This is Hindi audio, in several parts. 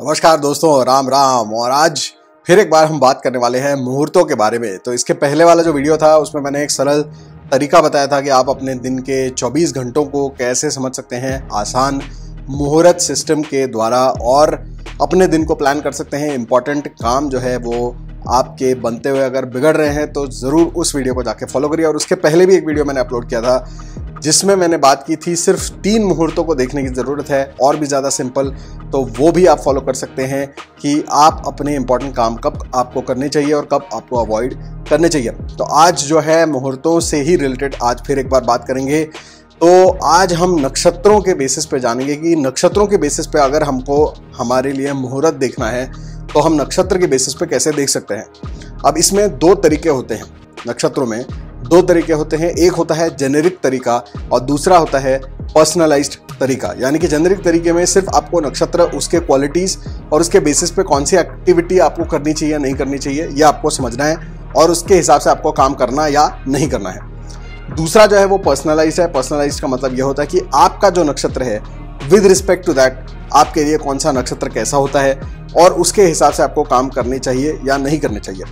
नमस्कार दोस्तों, राम राम। और आज फिर एक बार हम बात करने वाले हैं मुहूर्तों के बारे में। तो इसके पहले वाला जो वीडियो था उसमें मैंने एक सरल तरीका बताया था कि आप अपने दिन के 24 घंटों को कैसे समझ सकते हैं आसान मुहूर्त सिस्टम के द्वारा और अपने दिन को प्लान कर सकते हैं। इंपॉर्टेंट काम जो है वो आपके बनते हुए अगर बिगड़ रहे हैं तो ज़रूर उस वीडियो को जाके फॉलो करिए। और उसके पहले भी एक वीडियो मैंने अपलोड किया था जिसमें मैंने बात की थी सिर्फ 3 मुहूर्तों को देखने की ज़रूरत है, और भी ज़्यादा सिंपल, तो वो भी आप फॉलो कर सकते हैं कि आप अपने इंपॉर्टेंट काम कब आपको करने चाहिए और कब आपको अवॉइड करने चाहिए। तो आज जो है मुहूर्तों से ही रिलेटेड आज फिर एक बार बात करेंगे। तो आज हम नक्षत्रों के बेसिस पे जानेंगे कि नक्षत्रों के बेसिस पे अगर हमको हमारे लिए मुहूर्त देखना है तो हम नक्षत्र के बेसिस पे कैसे देख सकते हैं। अब इसमें 2 तरीके होते हैं, नक्षत्रों में 2 तरीके होते हैं। एक होता है जेनेरिक तरीका और दूसरा होता है पर्सनलाइज्ड तरीका। यानी कि जेनेरिक तरीके में सिर्फ आपको नक्षत्र, उसके क्वालिटीज़ और उसके बेसिस पे कौन सी एक्टिविटी आपको करनी चाहिए नहीं करनी चाहिए ये आपको समझना है और उसके हिसाब से आपको काम करना या नहीं करना है। दूसरा जो है वो पर्सनलाइज्ड है। पर्सनलाइज्ड का मतलब ये होता है कि आपका जो नक्षत्र है विद रिस्पेक्ट टू दैट आपके लिए कौन सा नक्षत्र कैसा होता है और उसके हिसाब से आपको काम करने चाहिए या नहीं करने चाहिए।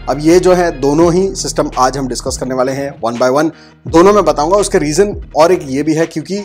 अब ये जो है दोनों ही सिस्टम आज हम डिस्कस करने वाले हैं, 1 बाय 1 दोनों में बताऊंगा। उसके रीज़न और एक ये भी है क्योंकि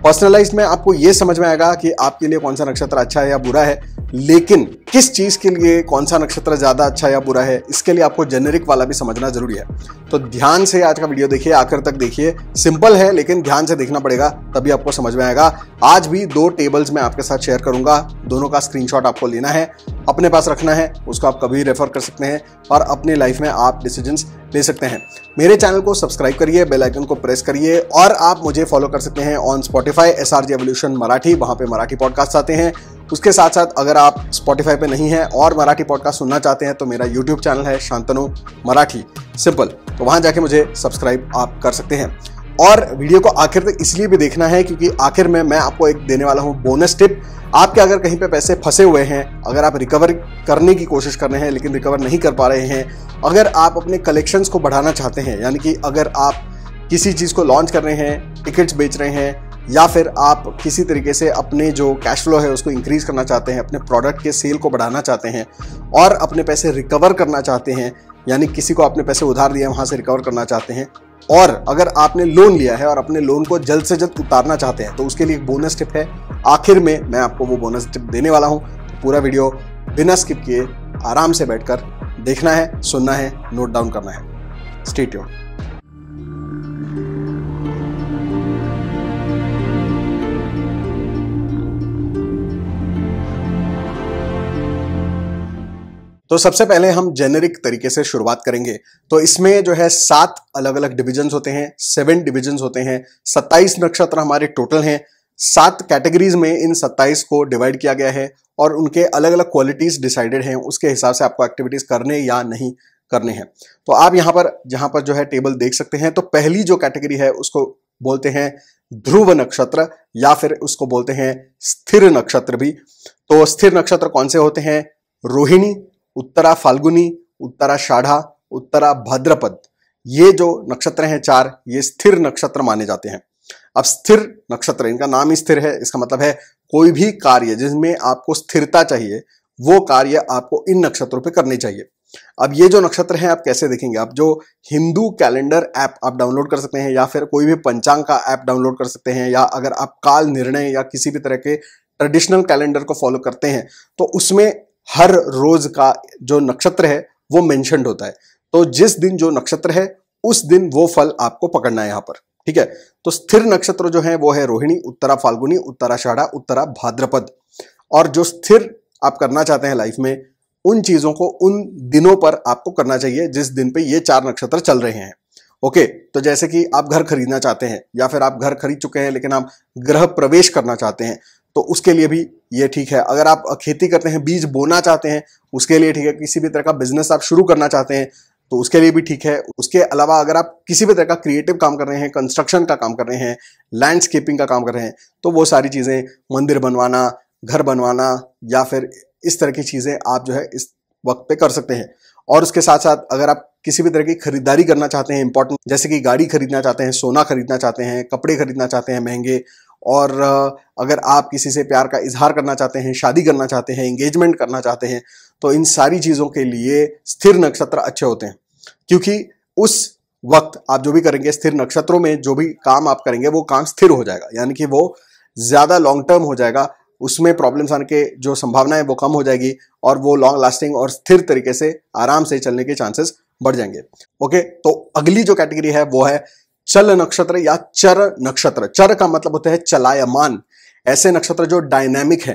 पर्सनलाइज्ड में आपको ये समझ में आएगा कि आपके लिए कौन सा नक्षत्र अच्छा है या बुरा है, लेकिन किस चीज़ के लिए कौन सा नक्षत्र ज़्यादा अच्छा या बुरा है इसके लिए आपको जेनेरिक वाला भी समझना जरूरी है। तो ध्यान से आज का वीडियो देखिए, आखिर तक देखिए। सिंपल है लेकिन ध्यान से देखना पड़ेगा, तभी आपको समझ में आएगा। आज भी 2 टेबल्स मैं आपके साथ शेयर करूंगा, दोनों का स्क्रीनशॉट आपको लेना है, अपने पास रखना है, उसको आप कभी रेफर कर सकते हैं और अपनी लाइफ में आप डिसीजंस ले सकते हैं। मेरे चैनल को सब्सक्राइब करिए, बेल आइकन को प्रेस करिए और आप मुझे फॉलो कर सकते हैं on Spotify SRG evolution Marathi, वहां पे मराठी पॉडकास्ट आते हैं। उसके साथ साथ अगर आप स्पॉटिफाई पे नहीं हैं और मराठी पॉडकास्ट सुनना चाहते हैं तो मेरा यूट्यूब चैनल है शांतनु मराठी, सिंपल, तो वहां जाके मुझे सब्सक्राइब आप कर सकते हैं। और वीडियो को आखिर तक इसलिए भी देखना है क्योंकि आखिर में मैं आपको एक देने वाला हूं बोनस टिप। आपके अगर कहीं पे पैसे फंसे हुए हैं, अगर आप रिकवर करने की कोशिश कर रहे हैं लेकिन रिकवर नहीं कर पा रहे हैं, अगर आप अपने कलेक्शंस को बढ़ाना चाहते हैं, यानी कि अगर आप किसी चीज़ को लॉन्च कर रहे हैं, टिकट्स बेच रहे हैं, या फिर आप किसी तरीके से अपने जो कैश फ्लो है उसको इंक्रीज करना चाहते हैं, अपने प्रोडक्ट के सेल को बढ़ाना चाहते हैं और अपने पैसे रिकवर करना चाहते हैं, यानी किसी को आपने पैसे उधार दिए वहाँ से रिकवर करना चाहते हैं, और अगर आपने लोन लिया है और अपने लोन को जल्द से जल्द उतारना चाहते हैं तो उसके लिए एक बोनस टिप है। आखिर में मैं आपको वो बोनस टिप देने वाला हूँ। तो पूरा वीडियो बिना स्किप किए आराम से बैठकर देखना है, सुनना है, नोट डाउन करना है। Stay tuned. तो सबसे पहले हम जेनेरिक तरीके से शुरुआत करेंगे। तो इसमें जो है 7 अलग अलग डिविजन्स होते हैं, 7 डिविजन्स होते हैं, 27 नक्षत्र हमारे टोटल हैं। 7 कैटेगरीज में इन 27 को डिवाइड किया गया है और उनके अलग अलग क्वालिटीज डिसाइडेड हैं, उसके हिसाब से आपको एक्टिविटीज करने या नहीं करने हैं। तो आप जहां पर जो है टेबल देख सकते हैं। तो पहली जो कैटेगरी है उसको बोलते हैं ध्रुव नक्षत्र या फिर उसको बोलते हैं स्थिर नक्षत्र भी। तो स्थिर नक्षत्र कौन से होते हैं? रोहिणी, उत्तरा फाल्गुनी, उत्तराषाढ़ा, उत्तरा भाद्रपद, ये जो नक्षत्र हैं 4, ये स्थिर नक्षत्र माने जाते हैं। अब स्थिर नक्षत्र, इनका नाम ही स्थिर है, इसका मतलब है कोई भी कार्य जिसमें आपको स्थिरता चाहिए वो कार्य आपको इन नक्षत्रों पे करने चाहिए। अब ये जो नक्षत्र हैं आप कैसे देखेंगे? आप जो हिंदू कैलेंडर ऐप आप डाउनलोड कर सकते हैं या फिर कोई भी पंचांग का ऐप डाउनलोड कर सकते हैं, या अगर आप काल निर्णय या किसी भी तरह के ट्रेडिशनल कैलेंडर को फॉलो करते हैं तो उसमें हर रोज का जो नक्षत्र है वो मेंशन्ड होता है। तो जिस दिन जो नक्षत्र है उस दिन वो फल आपको पकड़ना है यहाँ पर, ठीक है। तो स्थिर नक्षत्र जो है वो है रोहिणी, उत्तरा फाल्गुनी, उत्तराषाढ़ा, उत्तरा भाद्रपद। और जो स्थिर आप करना चाहते हैं लाइफ में, उन चीजों को उन दिनों पर आपको करना चाहिए जिस दिन पे ये 4 नक्षत्र चल रहे हैं। ओके, तो जैसे कि आप घर खरीदना चाहते हैं या फिर आप घर खरीद चुके हैं लेकिन आप गृह प्रवेश करना चाहते हैं तो उसके लिए भी ये ठीक है। अगर आप खेती करते हैं, बीज बोना चाहते हैं, उसके लिए ठीक है। किसी भी तरह का बिजनेस आप शुरू करना चाहते हैं तो उसके लिए भी ठीक है। उसके अलावा अगर आप किसी भी तरह का क्रिएटिव काम कर रहे हैं, कंस्ट्रक्शन का काम कर रहे हैं, लैंडस्केपिंग का काम कर रहे हैं, तो वो सारी चीज़ें, मंदिर बनवाना, घर बनवाना या फिर इस तरह की चीज़ें आप जो है इस वक्त पे कर सकते हैं। और उसके साथ साथ अगर आप किसी भी तरह की खरीदारी करना चाहते हैं इंपॉर्टेंट, जैसे कि गाड़ी खरीदना चाहते हैं, सोना खरीदना चाहते हैं, कपड़े खरीदना चाहते हैं महंगे, और अगर आप किसी से प्यार का इजहार करना चाहते हैं, शादी करना चाहते हैं, एंगेजमेंट करना चाहते हैं, तो इन सारी चीजों के लिए स्थिर नक्षत्र अच्छे होते हैं, क्योंकि उस वक्त आप जो भी करेंगे, स्थिर नक्षत्रों में जो भी काम आप करेंगे वो काम स्थिर हो जाएगा, यानी कि वो ज्यादा लॉन्ग टर्म हो जाएगा, उसमें प्रॉब्लम्स आने के जो संभावना है वो कम हो जाएगी और वो लॉन्ग लास्टिंग और स्थिर तरीके से आराम से चलने के चांसेस बढ़ जाएंगे। ओके, तो अगली जो कैटेगरी है वो है चल नक्षत्र या चर नक्षत्र। चर का मतलब होता है चलायमान, ऐसे नक्षत्र जो डायनेमिक है,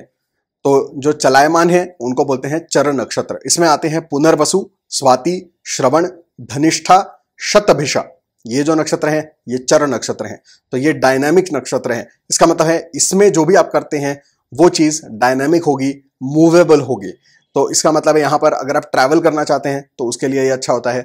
तो जो चलायमान है उनको बोलते हैं चर नक्षत्र। इसमें आते हैं पुनर्वसु, स्वाति, श्रवण, धनिष्ठा, शतभिषा। ये जो नक्षत्र हैं ये चर नक्षत्र हैं, तो ये डायनामिक नक्षत्र हैं। इसका मतलब है इसमें जो भी आप करते हैं वो चीज डायनामिक होगी, मूवेबल होगी। तो इसका मतलब है यहां पर अगर आप ट्रैवल करना चाहते हैं तो उसके लिए ये अच्छा होता है।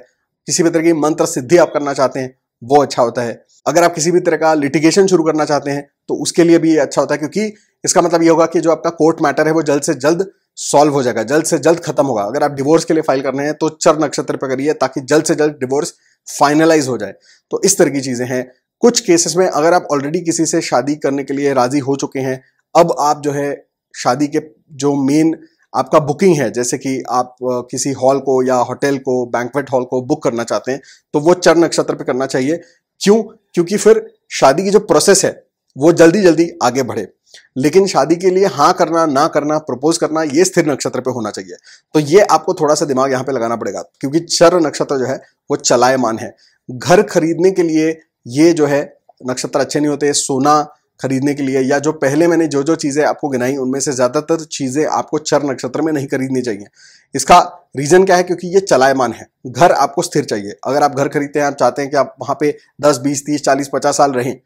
किसी भी तरह की मंत्र सिद्धि आप करना चाहते हैं वो अच्छा होता है। अगर आप किसी भी तरह का लिटिगेशन शुरू करना चाहते हैं तो उसके लिए भी ये अच्छा होता है, क्योंकि इसका मतलब ये होगा कि जो आपका कोर्ट मैटर है वो जल्द से जल्द सॉल्व हो जाएगा, जल्द से जल्द खत्म होगा। अगर आप डिवोर्स के लिए फाइल करने हैं तो चर नक्षत्र पर करिए ताकि जल्द से जल्द डिवोर्स फाइनलाइज हो जाए। तो इस तरह की चीजें हैं। कुछ केसेस में अगर आप ऑलरेडी किसी से शादी करने के लिए राजी हो चुके हैं, अब आप जो है शादी के जो मेन आपका बुकिंग है, जैसे कि आप किसी हॉल को या होटल को, बैंक्वेट हॉल को बुक करना चाहते हैं, तो वो चर नक्षत्र पे करना चाहिए। क्यों? क्योंकि फिर शादी की जो प्रोसेस है वो जल्दी जल्दी आगे बढ़े। लेकिन शादी के लिए हाँ करना, ना करना, प्रपोज करना, ये स्थिर नक्षत्र पे होना चाहिए। तो ये आपको थोड़ा सा दिमाग यहाँ पे लगाना पड़ेगा, क्योंकि चर नक्षत्र जो है वो चलायमान है। घर खरीदने के लिए ये जो है नक्षत्र अच्छे नहीं होते। सोना खरीदने के लिए, या जो पहले मैंने जो जो चीजें आपको गिनाई उनमें से ज्यादातर चीजें आपको चर नक्षत्र में नहीं खरीदनी चाहिए। इसका रीजन क्या है? क्योंकि ये चलायमान है। घर आपको स्थिर चाहिए। अगर आप घर खरीदते हैं, आप चाहते हैं कि आप वहां पे 10, 20, 30, 40, 50 साल रहें,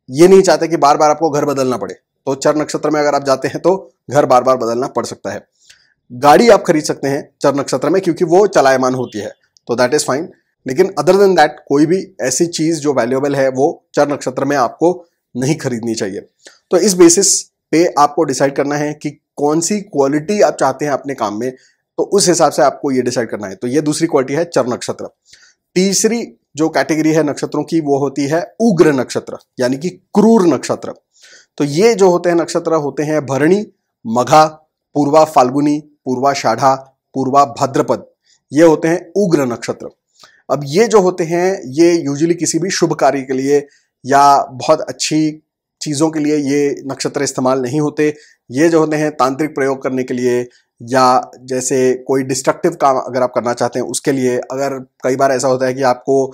ये नहीं चाहते कि बार बार आपको घर बदलना पड़े, तो चर नक्षत्र में अगर आप जाते हैं तो घर बार बार बदलना पड़ सकता है। गाड़ी आप खरीद सकते हैं चर नक्षत्र में, क्योंकि वो चलायमान होती है, तो दैट इज फाइन। लेकिन अदर देन दैट कोई भी ऐसी चीज जो वैल्यूएबल है वो चर नक्षत्र में आपको नहीं खरीदनी चाहिए। तो इस बेसिस पे आपको डिसाइड करना है कि कौन सी क्वालिटी आप चाहते हैं अपने काम में, तो उस हिसाब से आपको ये डिसाइड करना है। तो ये दूसरी क्वालिटी है चर नक्षत्र। तीसरी जो कैटेगरी है नक्षत्रों की वो होती है उग्र नक्षत्र, यानी कि क्रूर नक्षत्र। तो ये जो होते हैं नक्षत्र होते हैं भरणी, मघा, पूर्वा फाल्गुनी, पूर्वा शाढ़ा, पूर्वा भाद्रपद। ये होते हैं उग्र नक्षत्र। अब ये जो होते हैं ये यूजुअली किसी भी शुभ कार्य के लिए या बहुत अच्छी चीजों के लिए ये नक्षत्र इस्तेमाल नहीं होते। ये जो होते हैं तांत्रिक प्रयोग करने के लिए, या जैसे कोई डिस्ट्रक्टिव काम अगर आप करना चाहते हैं उसके लिए। अगर कई बार ऐसा होता है कि आपको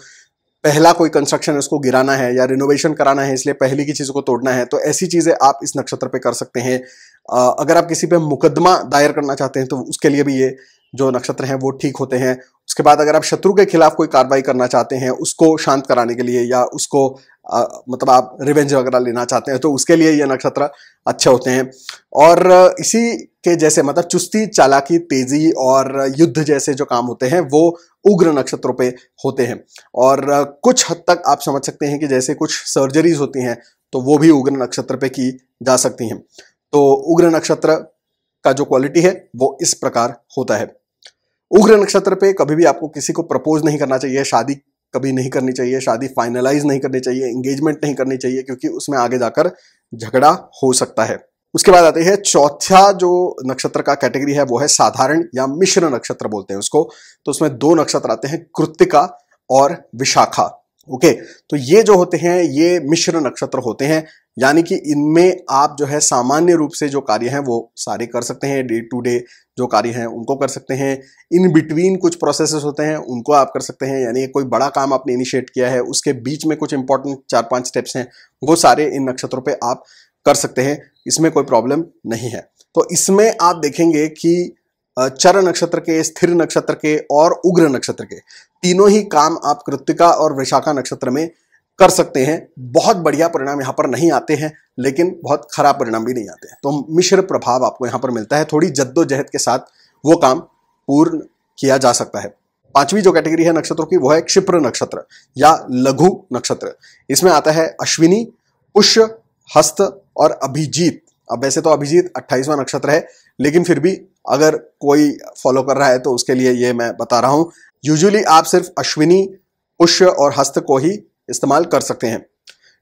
पहला कोई कंस्ट्रक्शन है उसको गिराना है या रिनोवेशन कराना है, इसलिए पहले की चीजों को तोड़ना है, तो ऐसी चीजें आप इस नक्षत्र पे कर सकते हैं। अगर आप किसी पे मुकदमा दायर करना चाहते हैं तो उसके लिए भी ये जो नक्षत्र हैं वो ठीक होते हैं। उसके बाद अगर आप शत्रु के खिलाफ कोई कार्रवाई करना चाहते हैं, उसको शांत कराने के लिए, या उसको मतलब आप रिवेंज वगैरह लेना चाहते हैं, तो उसके लिए ये नक्षत्र अच्छे होते हैं। और इसी के जैसे मतलब चुस्ती, चालाकी, तेजी और युद्ध जैसे जो काम होते हैं वो उग्र नक्षत्रों पे होते हैं। और कुछ हद तक आप समझ सकते हैं कि जैसे कुछ सर्जरीज होती हैं तो वो भी उग्र नक्षत्र पे की जा सकती हैं। तो उग्र नक्षत्र का जो क्वालिटी है वो इस प्रकार होता है। उग्र नक्षत्र पे कभी भी आपको किसी को प्रपोज नहीं करना चाहिए, शादी कभी नहीं करनी चाहिए, शादी फाइनलाइज नहीं करनी चाहिए, एंगेजमेंट नहीं करनी चाहिए, क्योंकि उसमें आगे जाकर झगड़ा हो सकता है। उसके बाद आते हैं चौथा जो नक्षत्र का कैटेगरी है वो है साधारण या मिश्र नक्षत्र बोलते हैं उसको। तो उसमें दो नक्षत्र आते हैं, कृत्तिका और विशाखा। ओके, तो ये जो होते हैं ये मिश्र नक्षत्र होते हैं, यानी कि इनमें आप जो है सामान्य रूप से जो कार्य हैं वो सारे कर सकते हैं, डे टू डे जो कार्य हैं उनको कर सकते हैं। इन बिटवीन कुछ प्रोसेसेस होते हैं उनको आप कर सकते हैं, यानी कोई बड़ा काम आपने इनिशिएट किया है उसके बीच में कुछ इंपॉर्टेंट 4-5 स्टेप्स हैं वो सारे इन नक्षत्रों पे आप कर सकते हैं, इसमें कोई प्रॉब्लम नहीं है। तो इसमें आप देखेंगे कि चर नक्षत्र के, स्थिर नक्षत्र के और उग्र नक्षत्र के तीनों ही काम आप कृत्तिका और विशाखा नक्षत्र में कर सकते हैं। बहुत बढ़िया परिणाम यहाँ पर नहीं आते हैं, लेकिन बहुत खराब परिणाम भी नहीं आते हैं। तो मिश्र प्रभाव आपको यहाँ पर मिलता है, थोड़ी जद्दोजहद के साथ वो काम पूर्ण किया जा सकता है। पांचवी जो कैटेगरी है नक्षत्रों की वो है क्षिप्र नक्षत्र या लघु नक्षत्र। इसमें आता है अश्विनी, पुष्य, हस्त और अभिजीत। अब वैसे तो अभिजीत 28वां नक्षत्र है, लेकिन फिर भी अगर कोई फॉलो कर रहा है तो उसके लिए ये मैं बता रहा हूं। यूजुअली आप सिर्फ अश्विनी, पुष्य और हस्त को ही इस्तेमाल कर सकते हैं।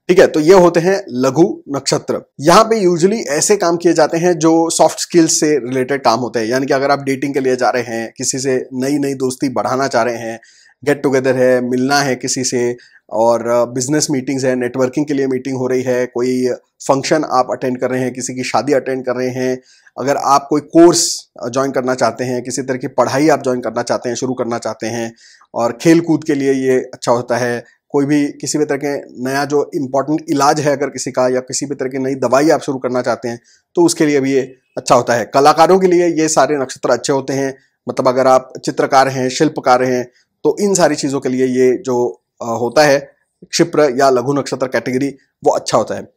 ठीक है, तो ये होते हैं लघु नक्षत्र। यहाँ पे यूजुअली ऐसे काम किए जाते हैं जो सॉफ्ट स्किल्स से रिलेटेड काम होते हैं, यानी कि अगर आप डेटिंग के लिए जा रहे हैं, किसी से नई नई दोस्ती बढ़ाना चाह रहे हैं, गेट टुगेदर है, मिलना है किसी से, और बिजनेस मीटिंग्स है, नेटवर्किंग के लिए मीटिंग हो रही है, कोई फंक्शन आप अटेंड कर रहे हैं, किसी की शादी अटेंड कर रहे हैं, अगर आप कोई कोर्स ज्वाइन करना चाहते हैं, किसी तरह की पढ़ाई आप ज्वाइन करना चाहते हैं, शुरू करना चाहते हैं, और खेल कूद के लिए ये अच्छा होता है। कोई भी किसी भी तरह के नया जो इम्पोर्टेंट इलाज है अगर किसी का, या किसी भी तरह की नई दवाई आप शुरू करना चाहते हैं, तो उसके लिए भी ये अच्छा होता है। कलाकारों के लिए ये सारे नक्षत्र अच्छे होते हैं, मतलब अगर आप चित्रकार हैं, शिल्पकार हैं, तो इन सारी चीज़ों के लिए ये जो होता है क्षिप्र या लघु नक्षत्र कैटेगरी, वो अच्छा होता है।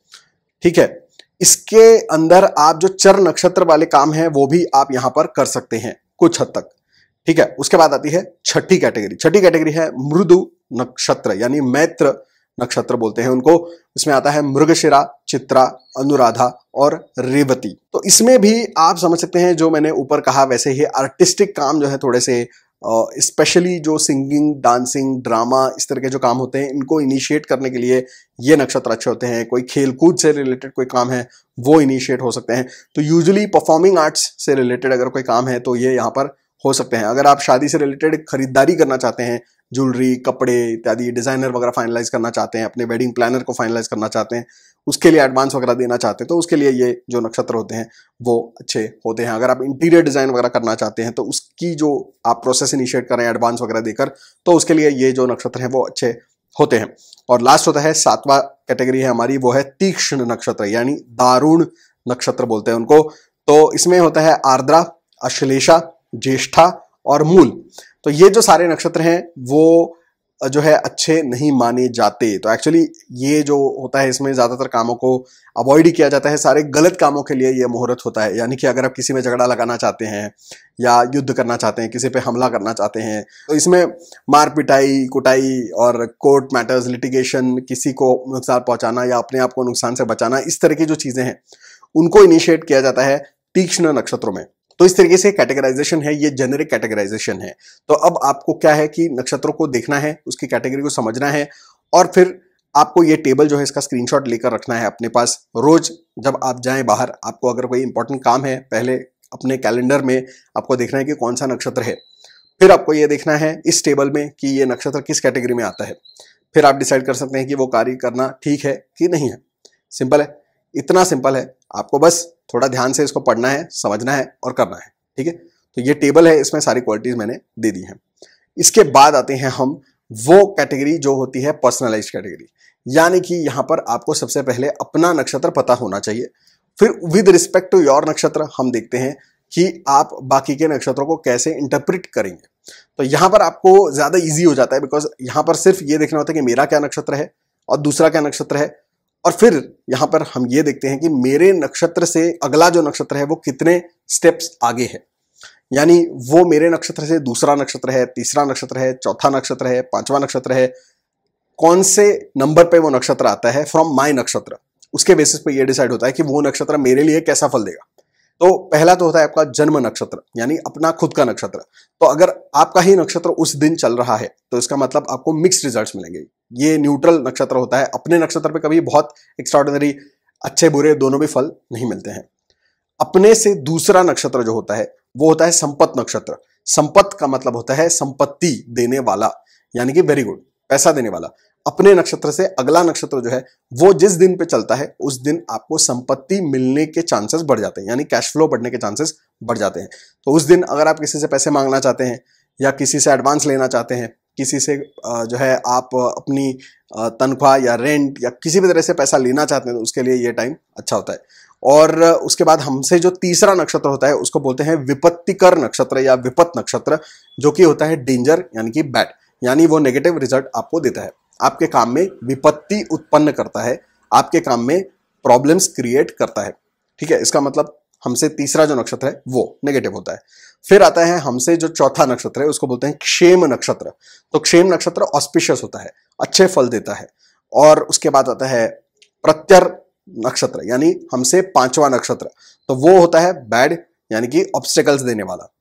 ठीक है, इसके अंदर आप जो चर नक्षत्र वाले काम हैं वो भी आप यहां पर कर सकते हैं कुछ हद तक। ठीक है, उसके बाद आती है छठी कैटेगरी। छठी कैटेगरी है मृदु नक्षत्र, यानी मैत्र नक्षत्र बोलते हैं उनको। इसमें आता है मृगशिरा, चित्रा, अनुराधा और रेवती। तो इसमें भी आप समझ सकते हैं जो मैंने ऊपर कहा वैसे ही आर्टिस्टिक काम जो है थोड़े से, स्पेशली जो सिंगिंग, डांसिंग, ड्रामा, इस तरह के जो काम होते हैं, इनको इनिशिएट करने के लिए ये नक्षत्र अच्छे होते हैं। कोई खेल कूद से रिलेटेड कोई काम है वो इनिशिएट हो सकते हैं। तो यूजुअली परफॉर्मिंग आर्ट्स से रिलेटेड अगर कोई काम है तो ये यहाँ पर हो सकते हैं। अगर आप शादी से रिलेटेड खरीदारी करना चाहते हैं, ज्वेलरी, कपड़े इत्यादि, डिजाइनर वगैरह फाइनलाइज करना चाहते हैं, अपने वेडिंग प्लानर को फाइनलाइज करना चाहते हैं, उसके लिए एडवांस वगैरह देना चाहते हैं, तो उसके लिए ये जो नक्षत्र होते हैं वो अच्छे होते हैं। अगर आप इंटीरियर डिजाइन वगैरह करना चाहते हैं तो उसकी जो आप प्रोसेस इनिशिएट करें एडवांस वगैरह देकर, तो उसके लिए ये जो नक्षत्र हैं वो अच्छे होते हैं। और लास्ट होता है 7वां कैटेगरी है हमारी, वो है तीक्ष्ण नक्षत्र, यानी दारुण नक्षत्र बोलते हैं उनको। तो इसमें होता है आर्द्रा, अश्लेषा, ज्येष्ठा और मूल। तो ये जो सारे नक्षत्र हैं वो जो है अच्छे नहीं माने जाते। तो एक्चुअली ये जो होता है इसमें ज्यादातर कामों को अवॉइड ही किया जाता है। सारे गलत कामों के लिए ये मुहूर्त होता है, यानी कि अगर आप किसी में झगड़ा लगाना चाहते हैं या युद्ध करना चाहते हैं, किसी पे हमला करना चाहते हैं, तो इसमें मार पिटाई, कुटाई और कोर्ट मैटर्स, लिटिगेशन, किसी को नुकसान पहुंचाना या अपने आप को नुकसान से बचाना, इस तरह की जो चीजें हैं उनको इनिशिएट किया जाता है तीक्ष्ण नक्षत्रों में। तो इस तरीके से कैटेगराइजेशन है, ये जेनेरिक कैटेगराइजेशन है। तो अब आपको क्या है कि नक्षत्रों को देखना है, उसकी कैटेगरी को समझना है, और फिर आपको ये टेबल जो है इसका स्क्रीनशॉट लेकर रखना है अपने पास। रोज जब आप जाएं बाहर, आपको अगर कोई इंपॉर्टेंट काम है, पहले अपने कैलेंडर में आपको देखना है कि कौन सा नक्षत्र है, फिर आपको ये देखना है इस टेबल में कि ये नक्षत्र किस कैटेगरी में आता है। फिर आप डिसाइड कर सकते हैं कि वो कार्य करना ठीक है कि नहीं है। सिंपल है, इतना सिंपल है। आपको बस थोड़ा ध्यान से इसको पढ़ना है, समझना है और करना है। ठीक है, तो ये टेबल है, इसमें सारी क्वालिटीज मैंने दे दी हैं। इसके बाद आते हैं हम वो कैटेगरी जो होती है पर्सनलाइज्ड कैटेगरी, यानी कि यहां पर आपको सबसे पहले अपना नक्षत्र पता होना चाहिए। फिर विद रिस्पेक्ट टू योर नक्षत्र हम देखते हैं कि आप बाकी के नक्षत्रों को कैसे इंटरप्रिट करेंगे। तो यहां पर आपको ज्यादा इजी हो जाता है, बिकॉज यहां पर सिर्फ ये देखना होता है कि मेरा क्या नक्षत्र है और दूसरा क्या नक्षत्र है, और फिर यहां पर हम ये देखते हैं कि मेरे नक्षत्र से अगला जो नक्षत्र है वो कितने स्टेप्स आगे है, यानी वो मेरे नक्षत्र से दूसरा नक्षत्र है, तीसरा नक्षत्र है, चौथा नक्षत्र है, पांचवा नक्षत्र है, कौन से नंबर पे वो नक्षत्र आता है फ्रॉम माय नक्षत्र, उसके बेसिस पे ये डिसाइड होता है कि वो नक्षत्र मेरे लिए कैसा फल देगा। तो पहला तो होता है आपका जन्म नक्षत्र, यानी अपना खुद का नक्षत्र। तो अगर आपका ही नक्षत्र उस दिन चल रहा है तो इसका मतलब आपको मिक्स्ड रिजल्ट्स मिलेंगे। ये न्यूट्रल नक्षत्र होता है। अपने नक्षत्र पे कभी बहुत एक्स्ट्राऑर्डिनरी, अच्छे बुरे दोनों भी फल नहीं मिलते हैं। अपने से दूसरा नक्षत्र जो होता है वो होता है संपत नक्षत्र। संपत का मतलब होता है संपत्ति देने वाला, यानी कि वेरी गुड, पैसा देने वाला। अपने नक्षत्र से अगला नक्षत्र जो है वो जिस दिन पे चलता है उस दिन आपको संपत्ति मिलने के चांसेस बढ़ जाते हैं, यानी कैश फ्लो बढ़ने के चांसेस बढ़ जाते हैं। तो उस दिन अगर आप किसी से पैसे मांगना चाहते हैं या किसी से एडवांस लेना चाहते हैं, किसी से जो है आप अपनी तनख्वाह या रेंट या किसी भी तरह से पैसा लेना चाहते हैं, तो उसके लिए ये टाइम अच्छा होता है। और उसके बाद हमसे जो तीसरा नक्षत्र होता है उसको बोलते हैं विपत्तिकर नक्षत्र या विपत नक्षत्र, जो कि होता है डेंजर, यानी कि बैड, यानी वो नेगेटिव रिजल्ट आपको देता है, आपके काम में विपत्ति उत्पन्न करता है, आपके काम में प्रॉब्लम्स क्रिएट करता है। ठीक है, इसका मतलब हमसे तीसरा जो नक्षत्र है वो नेगेटिव होता है। फिर आता है हमसे जो चौथा नक्षत्र है उसको बोलते हैं क्षेम नक्षत्र। तो क्षेम नक्षत्र ऑस्पिशियस होता है, अच्छे फल देता है। और उसके बाद आता है प्रत्यर नक्षत्र, यानी हमसे पांचवा नक्षत्र, तो वो होता है बैड, यानी कि ऑब्स्टेकल्स देने वाला।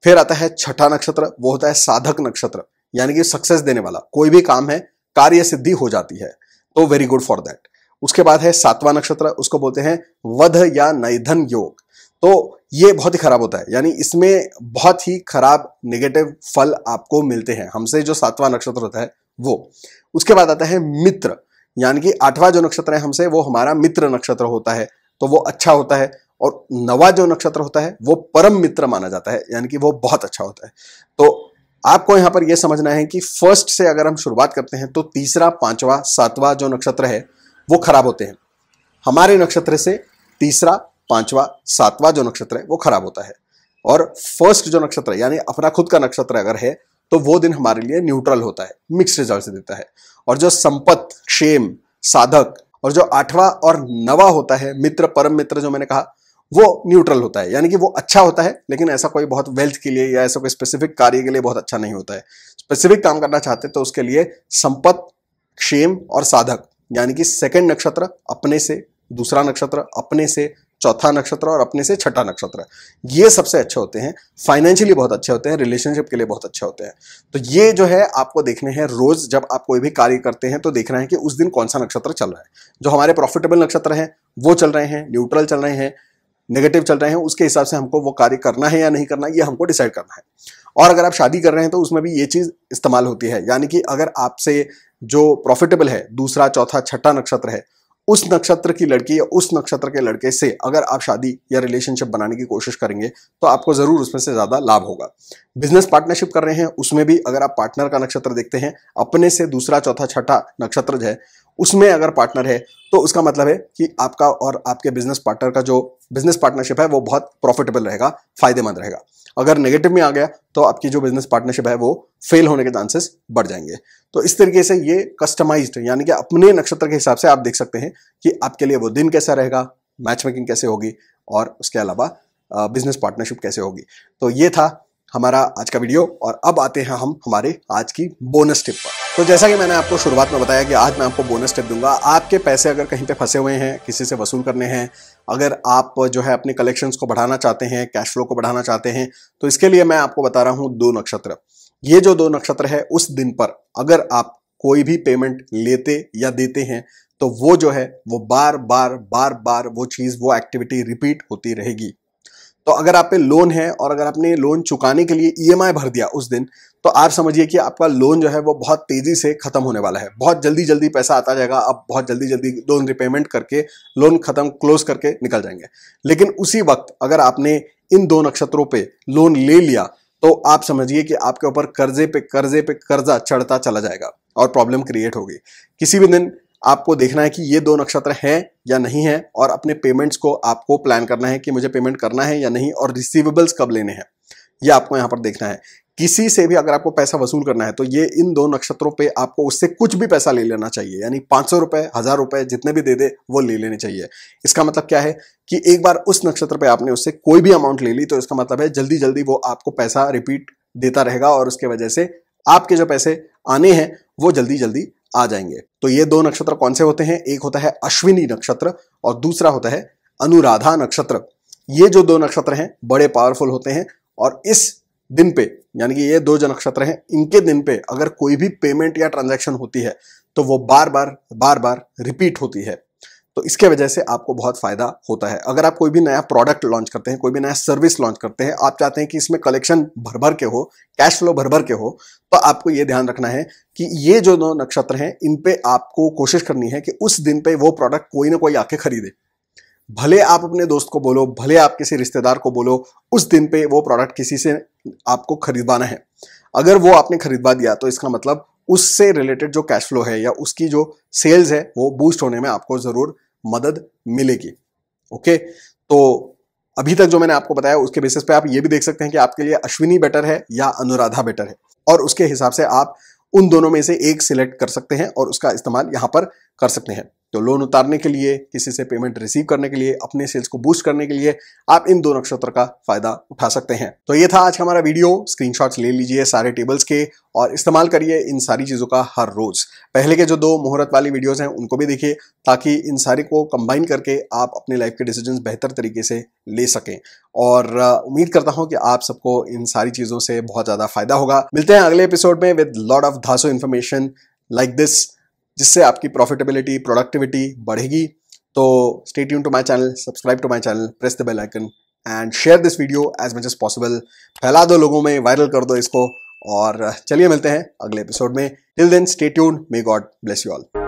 फिर आता है छठा नक्षत्र, वो होता है साधक नक्षत्र, यानी कि सक्सेस देने वाला, कोई भी काम है कार्य सिद्धि हो जाती है, तो वेरी गुड फॉर दैट। उसके बाद है 7वां नक्षत्र, उसको बोलते हैं वध या नैधन योग। तो ये बहुत ही खराब होता है, यानी इसमें बहुत ही खराब नेगेटिव फल आपको मिलते हैं हमसे जो 7वां नक्षत्र होता है वो। उसके बाद आता है मित्र, यानी कि 8वां जो नक्षत्र है हमसे वो हमारा मित्र नक्षत्र होता है, तो वो अच्छा होता है। और 9वां जो नक्षत्र होता है वो परम मित्र माना जाता है, यानी कि वो बहुत अच्छा होता है। तो आपको यहां पर यह समझना है कि फर्स्ट से अगर हम शुरुआत करते हैं तो 3रा, 5वां, 7वां जो नक्षत्र है वो खराब होते हैं। हमारे नक्षत्र से 3रा, 5वां, 7वां जो नक्षत्र है वो खराब होता है। और फर्स्ट जो नक्षत्र है यानी अपना खुद का नक्षत्र अगर है तो वो दिन हमारे लिए न्यूट्रल होता है, मिक्स रिजल्ट देता है। और जो संपत, क्षेम, साधक और जो 8वां और 9वां होता है मित्र, परम मित्र जो मैंने कहा, वो न्यूट्रल होता है, यानी कि वो अच्छा होता है लेकिन ऐसा कोई बहुत वेल्थ के लिए या ऐसा कोई स्पेसिफिक कार्य के लिए बहुत अच्छा नहीं होता है। स्पेसिफिक काम करना चाहते तो उसके लिए संपत, क्षेम और साधक, यानी कि सेकंड नक्षत्र अपने से, दूसरा नक्षत्र अपने से, चौथा नक्षत्र और अपने से छठा नक्षत्र, ये सबसे अच्छे होते हैं। फाइनेंशियली बहुत अच्छे होते हैं, रिलेशनशिप के लिए बहुत अच्छे होते हैं। तो ये जो है आपको देखने हैं रोज जब आप कोई भी कार्य करते हैं तो देखना है कि उस दिन कौन सा नक्षत्र चल रहा है। जो हमारे प्रॉफिटेबल नक्षत्र हैं वो चल रहे हैं, न्यूट्रल चल रहे हैं, नेगेटिव चल रहे हैं, उसके हिसाब से हमको वो कार्य करना है या नहीं करना ये हमको डिसाइड करना है। और अगर आप शादी कर रहे हैं तो उसमें भी ये चीज इस्तेमाल होती है, यानी कि अगर आपसे जो प्रॉफिटेबल है दूसरा, चौथा, छठा नक्षत्र है, उस नक्षत्र की लड़की या उस नक्षत्र के लड़के से अगर आप शादी या रिलेशनशिप बनाने की कोशिश करेंगे तो आपको जरूर उसमें से ज्यादा लाभ होगा। बिजनेस पार्टनरशिप कर रहे हैं उसमें भी अगर आप पार्टनर का नक्षत्र देखते हैं, अपने से दूसरा, चौथा, छठा नक्षत्र जो है उसमें अगर पार्टनर है तो उसका मतलब है कि आपका और आपके बिजनेस पार्टनर का जो बिजनेस पार्टनरशिप है वो बहुत प्रॉफिटेबल रहेगा, फायदेमंद रहेगा। अगर नेगेटिव में आ गया तो आपकी जो बिजनेस पार्टनरशिप है वो फेल होने के चांसेस बढ़ जाएंगे। तो इस तरीके से ये कस्टमाइज्ड, यानी कि अपने नक्षत्र के हिसाब से आप देख सकते हैं कि आपके लिए वो दिन कैसा रहेगा, मैच मेकिंग कैसे होगी और उसके अलावा बिजनेस पार्टनरशिप कैसे होगी। तो ये था हमारा आज का वीडियो और अब आते हैं हम हमारे आज की बोनस टिप पर। तो जैसा कि मैंने आपको शुरुआत में बताया कि आज मैं आपको बोनस टिप दूंगा। आपके पैसे अगर कहीं पे फंसे हुए हैं, किसी से वसूल करने हैं, अगर आप जो है अपने कलेक्शंस को बढ़ाना चाहते हैं, कैश फ्लो को बढ़ाना चाहते हैं, तो इसके लिए मैं आपको बता रहा हूं 2 नक्षत्र। ये जो 2 नक्षत्र है उस दिन पर अगर आप कोई भी पेमेंट लेते या देते हैं तो वो जो है वो बार बार वो चीज, वो एक्टिविटी रिपीट होती रहेगी। तो अगर आप पे लोन है और अगर आपने लोन चुकाने के लिए ईएमआई भर दिया उस दिन, तो आप समझिए कि आपका लोन जो है वो बहुत तेजी से खत्म होने वाला है। बहुत जल्दी पैसा आता जाएगा, आप बहुत जल्दी लोन रिपेमेंट करके लोन खत्म, क्लोज करके निकल जाएंगे। लेकिन उसी वक्त अगर आपने इन 2 नक्षत्रों पे लोन ले लिया तो आप समझिए कि आपके ऊपर कर्जे पे कर्जा चढ़ता चला जाएगा और प्रॉब्लम क्रिएट होगी। किसी भी दिन आपको देखना है कि ये 2 नक्षत्र हैं या नहीं है और अपने पेमेंट्स को आपको प्लान करना है कि मुझे पेमेंट करना है या नहीं, और रिसीवेबल्स कब लेने हैं ये आपको यहां पर देखना है। किसी से भी अगर आपको पैसा वसूल करना है तो ये इन 2 नक्षत्रों पे आपको उससे कुछ भी पैसा ले लेना चाहिए, यानी 500 रुपए, 1000 रुपए जितने भी दे दे वो ले लेने चाहिए। इसका मतलब क्या है कि एक बार उस नक्षत्र पे आपने उससे कोई भी अमाउंट ले ली तो इसका मतलब है जल्दी वो आपको पैसा रिपीट देता रहेगा और उसके वजह से आपके जो पैसे आने हैं वो जल्दी आ जाएंगे। तो ये 2 नक्षत्र कौन से होते हैं? एक होता है अश्विनी नक्षत्र और दूसरा होता है अनुराधा नक्षत्र। ये जो 2 नक्षत्र हैं बड़े पावरफुल होते हैं और इस दिन पे, यानी कि ये 2 जो नक्षत्र हैं इनके दिन पे अगर कोई भी पेमेंट या ट्रांजैक्शन होती है तो वो बार बार रिपीट होती है। तो इसके वजह से आपको बहुत फायदा होता है। अगर आप कोई भी नया प्रोडक्ट लॉन्च करते हैं, कोई भी नया सर्विस लॉन्च करते हैं, आप चाहते हैं कि इसमें कलेक्शन भर के हो, कैश फ्लो भर के हो, तो आपको ये ध्यान रखना है कि ये जो 2 नक्षत्र हैं इन पे आपको कोशिश करनी है कि उस दिन पे वो प्रोडक्ट कोई ना कोई आके खरीदे। भले आप अपने दोस्त को बोलो, भले आप किसी रिश्तेदार को बोलो, उस दिन पे वो प्रोडक्ट किसी से आपको खरीदवाना है। अगर वो आपने खरीदवा दिया तो इसका मतलब उससे रिलेटेड जो कैश फ्लो है या उसकी जो सेल्स है वो बूस्ट होने में आपको जरूर मदद मिलेगी। ओके, तो अभी तक जो मैंने आपको बताया उसके बेसिस पे आप ये भी देख सकते हैं कि आपके लिए अश्विनी बेटर है या अनुराधा बेटर है, और उसके हिसाब से आप उन दोनों में से एक सिलेक्ट कर सकते हैं और उसका इस्तेमाल यहां पर कर सकते हैं। तो लोन उतारने के लिए, किसी से पेमेंट रिसीव करने के लिए, अपने सेल्स को बूस्ट करने के लिए आप इन 2 नक्षत्र का फायदा उठा सकते हैं। तो ये था आज का हमारा वीडियो। स्क्रीनशॉट्स ले लीजिए सारे टेबल्स के और इस्तेमाल करिए इन सारी चीजों का हर रोज। पहले के जो 2 मुहूर्त वाली वीडियोस हैं उनको भी देखिए ताकि इन सारे को कंबाइन करके आप अपने लाइफ के डिसीजंस बेहतर तरीके से ले सकें। और उम्मीद करता हूं कि आप सबको इन सारी चीजों से बहुत ज्यादा फायदा होगा। मिलते हैं अगले एपिसोड में विद लॉट ऑफ धासो इन्फॉर्मेशन लाइक दिस। जिससे आपकी प्रॉफिटेबिलिटी, प्रोडक्टिविटी बढ़ेगी। तो stay tune to my channel, subscribe to my channel, press the bell icon and share this video as much as possible. फैला दो लोगों में, वायरल कर दो इसको। और चलिए मिलते हैं अगले एपिसोड में। Till then stay tuned, may God bless you all.